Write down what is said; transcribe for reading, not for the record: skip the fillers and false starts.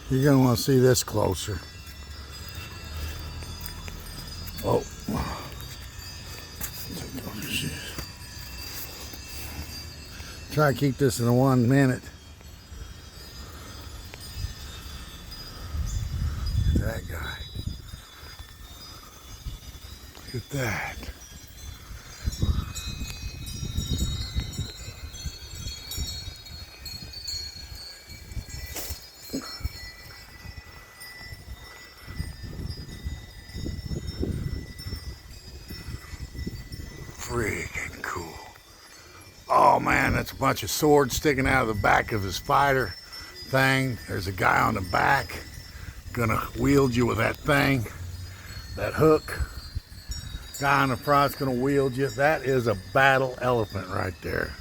You're gonna want to see this closer. Oh. Try to keep this in 1 minute. Look at that guy. Look at that. Freaking cool. Oh man, that's a bunch of swords sticking out of the back of his fighter thing. There's a guy on the back gonna wield you with that thing, that hook. Guy on the front's gonna wield you. That is a battle elephant right there.